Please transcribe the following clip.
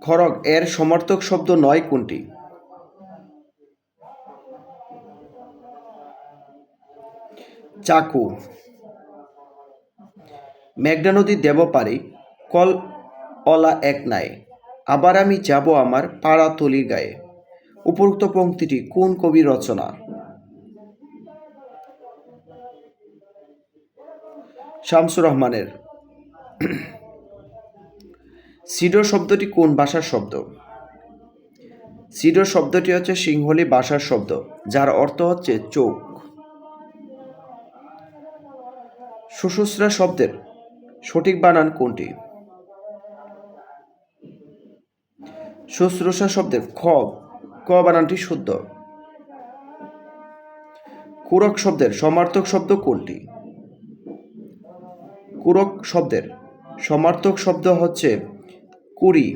খড়গ এর সমার্থক শব্দ নয় কোনটি? চাকু। মেঘনা নদী দেব পারি, কল অলা এক নাই, আবার আমি যাব আমার পাড়া তলির গায়ে। উপরোক্ত পংক্তিটি কোন কবির রচনা? শামসুর রহমানের। সিডর শব্দটি কোন ভাষার শব্দ? সিডর শব্দটি হচ্ছে সিংহলি ভাষার শব্দ, যার অর্থ হচ্ছে চোখ। সুশুশ্রা শব্দের সঠিক বানান কোনটি? শুশ্রূষা শব্দের ক বানানটি শুদ্ধ। কুরক শব্দের সমার্থক শব্দ কোনটি? কুরক শব্দের সমার্থক শব্দ হচ্ছে কুরি।